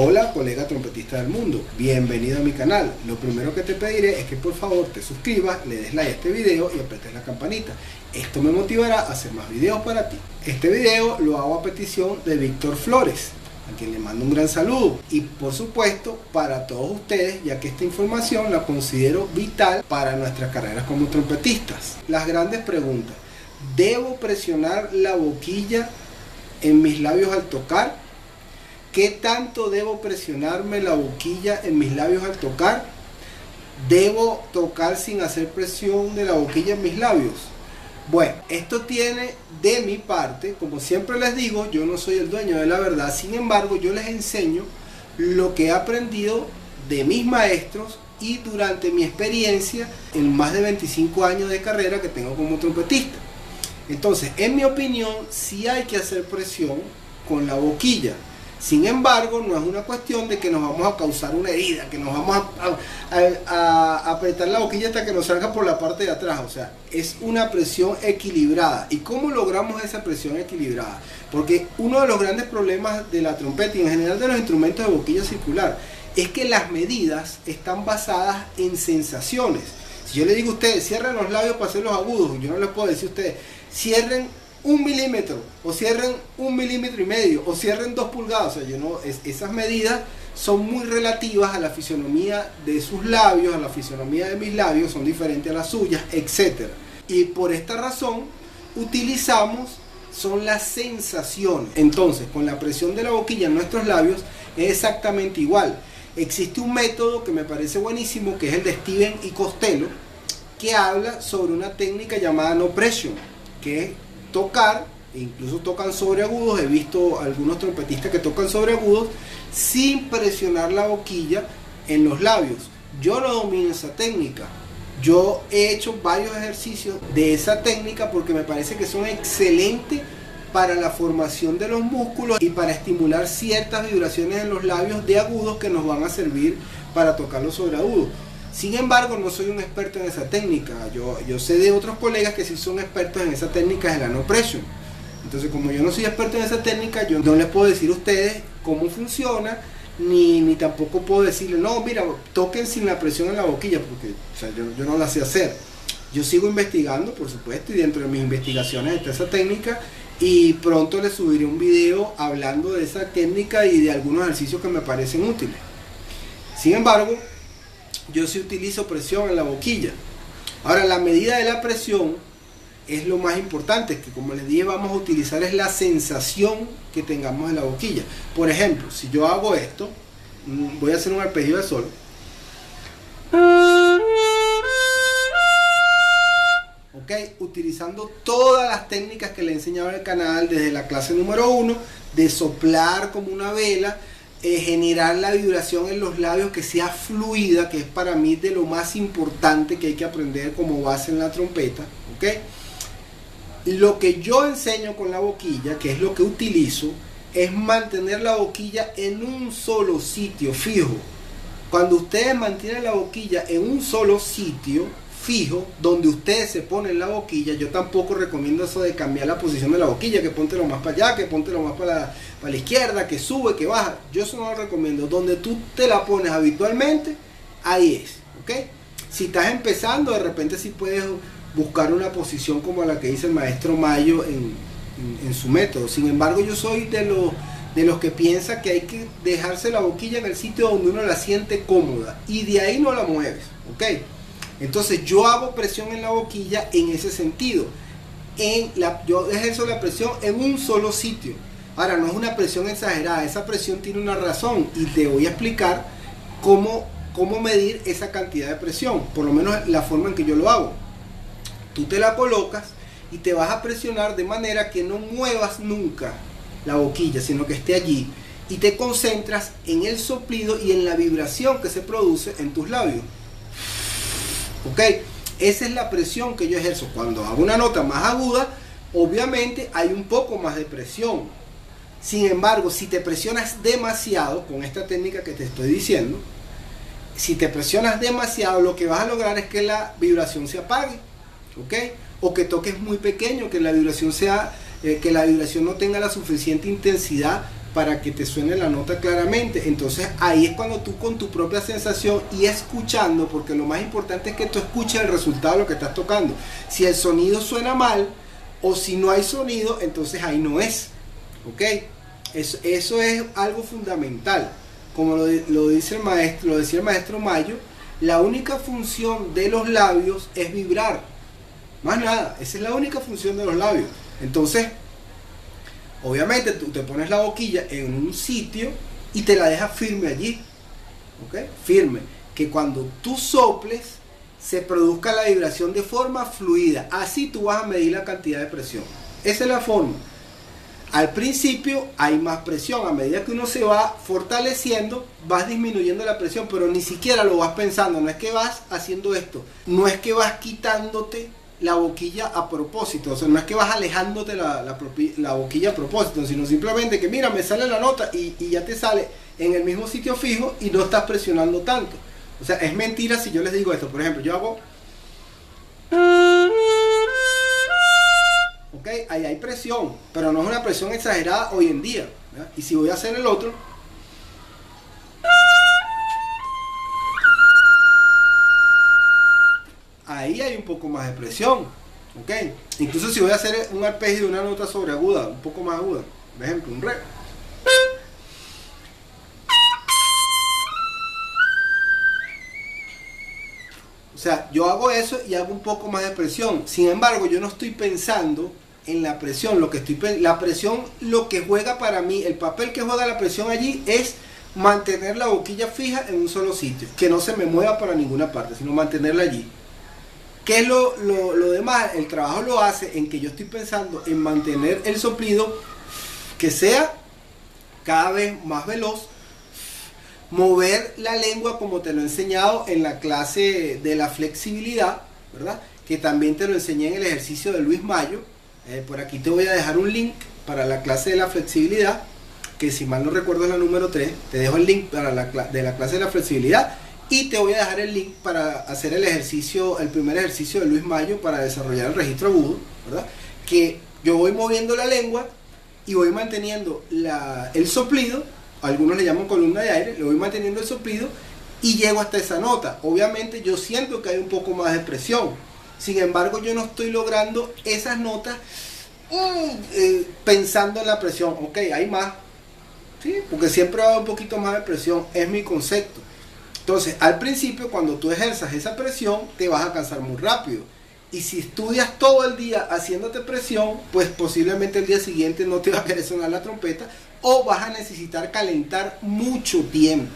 Hola colega trompetista del mundo, bienvenido a mi canal. Lo primero que te pediré es que por favor te suscribas, le des like a este video y apretes la campanita. Esto me motivará a hacer más videos para ti. Este video lo hago a petición de Víctor Flores, a quien le mando un gran saludo, y por supuesto para todos ustedes, ya que esta información la considero vital para nuestras carreras como trompetistas. Las grandes preguntas: ¿debo presionar la boquilla en mis labios al tocar? ¿Qué tanto debo presionarme la boquilla en mis labios al tocar? ¿Debo tocar sin hacer presión de la boquilla en mis labios? Bueno, esto tiene de mi parte, como siempre les digo, yo no soy el dueño de la verdad. Sin embargo, yo les enseño lo que he aprendido de mis maestros y durante mi experiencia en más de 25 años de carrera que tengo como trompetista. Entonces, en mi opinión, sí hay que hacer presión con la boquilla. Sin embargo, no es una cuestión de que nos vamos a causar una herida, que nos vamos a apretar la boquilla hasta que nos salga por la parte de atrás. O sea, es una presión equilibrada. ¿Y cómo logramos esa presión equilibrada? Porque uno de los grandes problemas de la trompeta y en general de los instrumentos de boquilla circular es que las medidas están basadas en sensaciones. Si yo le digo a ustedes, cierren los labios para hacer los agudos, yo no les puedo decir a ustedes, cierren 1 milímetro, o cierren 1,5 milímetros, o cierren 2 pulgadas. O sea, esas medidas son muy relativas a la fisionomía de sus labios, a la fisionomía de mis labios, son diferentes a las suyas, etc. Y por esta razón son las sensaciones. Entonces, con la presión de la boquilla en nuestros labios es exactamente igual. Existe un método que me parece buenísimo, que es el de Steven y Costello, que habla sobre una técnica llamada no pressure, que es tocar, e incluso tocan sobre agudos. He visto algunos trompetistas que tocan sobre agudos sin presionar la boquilla en los labios. Yo no domino esa técnica. Yo he hecho varios ejercicios de esa técnica porque me parece que son excelentes para la formación de los músculos y para estimular ciertas vibraciones en los labios de agudos que nos van a servir para tocar los sobre agudos. Sin embargo, no soy un experto en esa técnica. Yo sé de otros colegas que sí son expertos en esa técnica de la no pressure. Entonces, como yo no soy experto en esa técnica, yo no les puedo decir a ustedes cómo funciona, ni tampoco puedo decirles, no, mira, toquen sin la presión en la boquilla, porque o sea, yo no la sé hacer. Yo sigo investigando, por supuesto, y dentro de mis investigaciones está esa técnica, y pronto les subiré un video hablando de esa técnica y de algunos ejercicios que me parecen útiles. Sin embargo, yo sí utilizo presión en la boquilla. Ahora, la medida de la presión es lo más importante, que como les dije, vamos a utilizar es la sensación que tengamos en la boquilla. Por ejemplo, si yo hago esto, voy a hacer un arpegio de sol. Ok, utilizando todas las técnicas que le he enseñado en el canal desde la clase número 1, de soplar como una vela, generar la vibración en los labios que sea fluida, que es para mí de lo más importante que hay que aprender como base en la trompeta. ¿Okay? Lo que yo enseño con la boquilla, que es lo que utilizo, es mantener la boquilla en un solo sitio fijo. Cuando ustedes mantienen la boquilla en un solo sitio fijo, donde ustedes se ponen la boquilla, yo tampoco recomiendo eso de cambiar la posición de la boquilla, que póntelo más para allá, que póntelo más para la izquierda, que sube, que baja. Yo eso no lo recomiendo. Donde tú te la pones habitualmente, ahí es. ¿Ok? Si estás empezando, de repente sí puedes buscar una posición como la que dice el maestro Mayo en su método. Sin embargo, yo soy de los que piensa que hay que dejarse la boquilla en el sitio donde uno la siente cómoda, y de ahí no la mueves. ¿Ok? Entonces yo hago presión en la boquilla en ese sentido. Yo ejerzo la presión en un solo sitio. Ahora, no es una presión exagerada, esa presión tiene una razón, y te voy a explicar cómo medir esa cantidad de presión, por lo menos la forma en que yo lo hago. Tú te la colocas y te vas a presionar de manera que no muevas nunca la boquilla, sino que esté allí, y te concentras en el soplido y en la vibración que se produce en tus labios. ¿Ok? Esa es la presión que yo ejerzo. Cuando hago una nota más aguda, obviamente hay un poco más de presión. Sin embargo, si te presionas demasiado, con esta técnica que te estoy diciendo, si te presionas demasiado, lo que vas a lograr es que la vibración se apague. ¿Ok? O que toques muy pequeño, que la vibración no tenga la suficiente intensidad para que te suene la nota claramente. Entonces ahí es cuando tú con tu propia sensación y escuchando, porque lo más importante es que tú escuches el resultado de lo que estás tocando. Si el sonido suena mal o si no hay sonido, entonces ahí no es. ¿Ok? Eso es algo fundamental. Como lo decía el maestro Mayo, la única función de los labios es vibrar. Más nada, esa es la única función de los labios. Entonces, obviamente tú te pones la boquilla en un sitio y te la dejas firme allí. ¿Ok? Firme. Que cuando tú soples se produzca la vibración de forma fluida. Así tú vas a medir la cantidad de presión. Esa es la forma. Al principio hay más presión, a medida que uno se va fortaleciendo, vas disminuyendo la presión, pero ni siquiera lo vas pensando, no es que vas haciendo esto, no es que vas quitándote la boquilla a propósito, o sea, no es que vas alejándote la boquilla a propósito, sino simplemente que mira, me sale la nota y ya te sale en el mismo sitio fijo y no estás presionando tanto. O sea, es mentira si yo les digo esto, por ejemplo, yo hago... Ok, ahí hay presión, pero no es una presión exagerada hoy en día, ¿verdad? Y si voy a hacer el otro, ahí hay un poco más de presión, ok. Incluso si voy a hacer un arpegio de una nota sobreaguda, un poco más aguda, por ejemplo, un re. O sea, yo hago eso y hago un poco más de presión. Sin embargo, yo no estoy pensando en la presión. La presión, lo que juega para mí, el papel que juega la presión allí es mantener la boquilla fija en un solo sitio. Que no se me mueva para ninguna parte, sino mantenerla allí. ¿Qué es lo demás? El trabajo lo hace en que yo estoy pensando en mantener el soplido que sea cada vez más veloz. Mover la lengua como te lo he enseñado en la clase de la flexibilidad, ¿verdad? Que también te lo enseñé en el ejercicio de Luis Mayo. Por aquí te voy a dejar un link para la clase de la flexibilidad, que si mal no recuerdo es la número 3. Te dejo el link para de la clase de la flexibilidad y te voy a dejar el link para hacer el primer ejercicio de Luis Mayo para desarrollar el registro agudo, ¿verdad? Que yo voy moviendo la lengua y voy manteniendo el soplido. Algunos le llaman columna de aire, le voy manteniendo el soplido y llego hasta esa nota. Obviamente yo siento que hay un poco más de presión, sin embargo yo no estoy logrando esas notas pensando en la presión. Ok, hay más, ¿sí? Porque siempre va a haber un poquito más de presión, es mi concepto. Entonces al principio, cuando tú ejerzas esa presión, te vas a cansar muy rápido. Y si estudias todo el día haciéndote presión, pues posiblemente el día siguiente no te va a querer sonar la trompeta o vas a necesitar calentar mucho tiempo,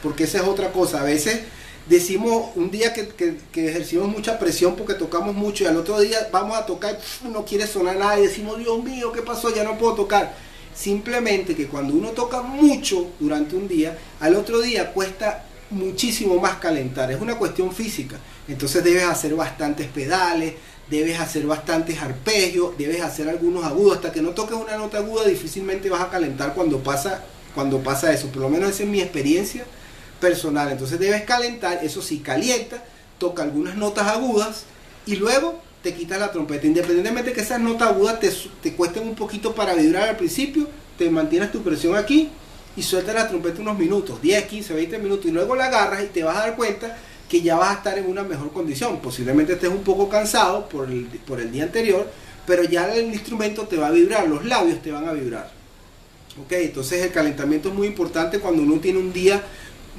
porque esa es otra cosa. A veces decimos un día que ejercimos mucha presión porque tocamos mucho y al otro día vamos a tocar, no quiere sonar nada y decimos, Dios mío, ¿qué pasó? Ya no puedo tocar. Simplemente que cuando uno toca mucho durante un día, al otro día cuesta muchísimo más calentar, es una cuestión física. Entonces debes hacer bastantes pedales, debes hacer bastantes arpegios, debes hacer algunos agudos. Hasta que no toques una nota aguda difícilmente vas a calentar cuando pasa eso. Por lo menos esa es mi experiencia personal. Entonces debes calentar, eso sí, calienta, toca algunas notas agudas y luego te quitas la trompeta. Independientemente de que esas notas agudas te cuesten un poquito para vibrar al principio, te mantienes tu presión aquí y sueltas la trompeta unos minutos, 10, 15, 20 minutos, y luego la agarras y te vas a dar cuenta que ya vas a estar en una mejor condición. Posiblemente estés un poco cansado por el día anterior, pero ya el instrumento te va a vibrar, los labios te van a vibrar. Ok, entonces el calentamiento es muy importante cuando uno tiene un día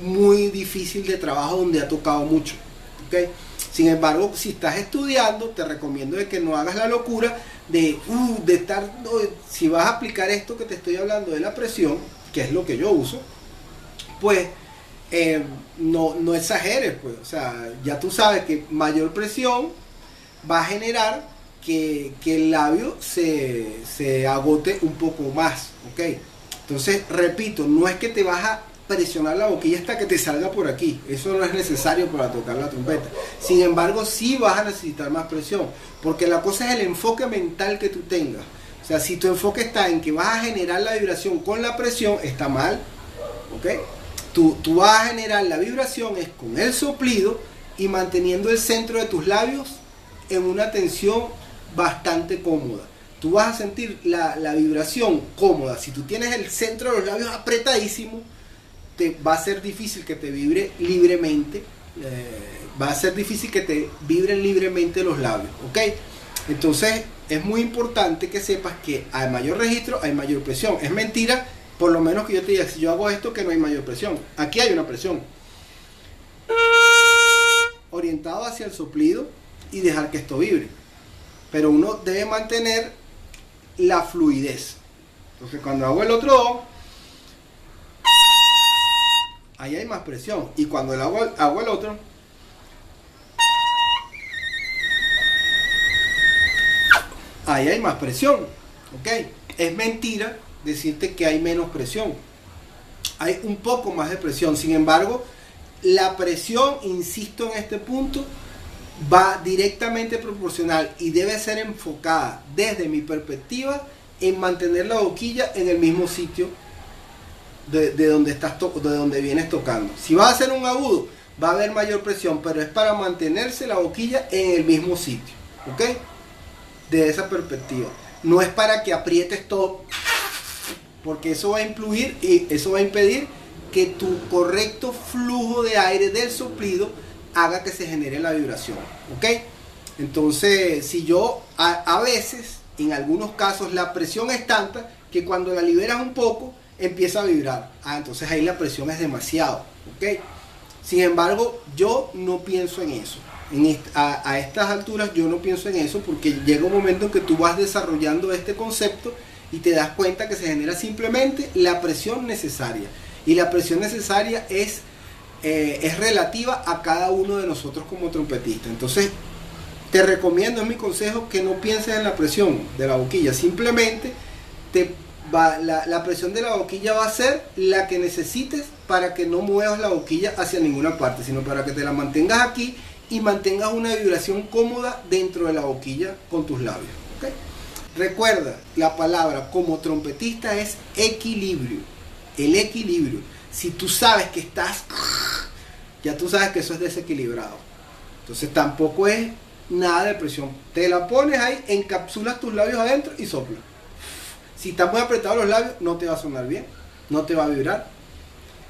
muy difícil de trabajo donde ha tocado mucho. Ok, sin embargo, si estás estudiando, te recomiendo de que no hagas la locura de estar, si vas a aplicar esto que te estoy hablando de la presión, que es lo que yo uso, pues no exageres, pues. O sea, ya tú sabes que mayor presión va a generar que el labio se agote un poco más, ¿ok? Entonces, repito, no es que te vas a presionar la boquilla hasta que te salga por aquí, eso no es necesario para tocar la trompeta. Sin embargo, sí vas a necesitar más presión, porque la cosa es el enfoque mental que tú tengas. O sea, si tu enfoque está en que vas a generar la vibración con la presión, está mal, ¿ok? Tú vas a generar la vibración es con el soplido y manteniendo el centro de tus labios en una tensión bastante cómoda. tú vas a sentir la vibración cómoda. Si tú tienes el centro de los labios apretadísimo, te va a ser difícil que te vibre libremente. Va a ser difícil que te vibren libremente los labios, ¿ok? Entonces es muy importante que sepas que hay mayor registro, hay mayor presión. Es mentira, por lo menos que yo te diga, si yo hago esto, que no hay mayor presión. Aquí hay una presión orientado hacia el soplido y dejar que esto vibre, pero uno debe mantener la fluidez. Entonces cuando hago el otro do, ahí hay más presión, y cuando hago el otro, ahí hay más presión, ¿ok? Es mentira decirte que hay menos presión, hay un poco más de presión. Sin embargo, la presión, insisto en este punto, va directamente proporcional y debe ser enfocada desde mi perspectiva en mantener la boquilla en el mismo sitio de donde vienes tocando. Si vas a hacer un agudo, va a haber mayor presión, pero es para mantenerse la boquilla en el mismo sitio, ¿ok? De esa perspectiva. No es para que aprietes todo, porque eso va a influir y eso va a impedir que tu correcto flujo de aire del soplido haga que se genere la vibración, ¿ok? Entonces, si yo a veces, en algunos casos, la presión es tanta que cuando la liberas un poco, empieza a vibrar. Entonces ahí la presión es demasiado, ¿ok? Sin embargo, yo no pienso en eso. A estas alturas yo no pienso en eso, porque llega un momento en que tú vas desarrollando este concepto y te das cuenta que se genera simplemente la presión necesaria. Y la presión necesaria es relativa a cada uno de nosotros como trompetistas. Entonces te recomiendo, es mi consejo, que no pienses en la presión de la boquilla. Simplemente la presión de la boquilla va a ser la que necesites para que no muevas la boquilla hacia ninguna parte, sino para que te la mantengas aquí y mantengas una vibración cómoda dentro de la boquilla con tus labios, ¿okay? Recuerda, la palabra como trompetista es equilibrio. El equilibrio. Si tú sabes que estás, ya tú sabes que eso es desequilibrado. Entonces tampoco es nada de presión. Te la pones ahí, encapsulas tus labios adentro y sopla. Si están muy apretados los labios, no te va a sonar bien, no te va a vibrar.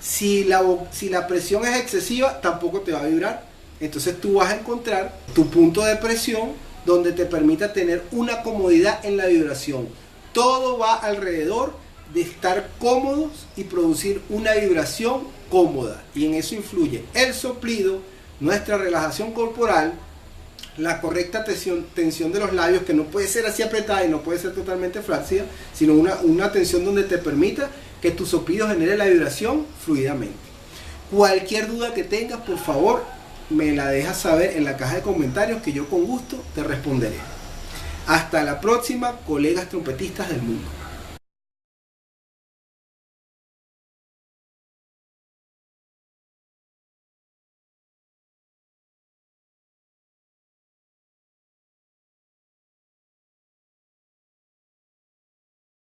Si la presión es excesiva, tampoco te va a vibrar. Entonces tú vas a encontrar tu punto de presión donde te permita tener una comodidad en la vibración. Todo va alrededor de estar cómodos y producir una vibración cómoda, y en eso influye el soplido, nuestra relajación corporal, la correcta tensión de los labios, que no puede ser así apretada y no puede ser totalmente flácida, sino una tensión donde te permita que tu soplido genere la vibración fluidamente. Cualquier duda que tengas, por favor, me la dejas saber en la caja de comentarios, que yo con gusto te responderé. Hasta la próxima, colegas trompetistas del mundo.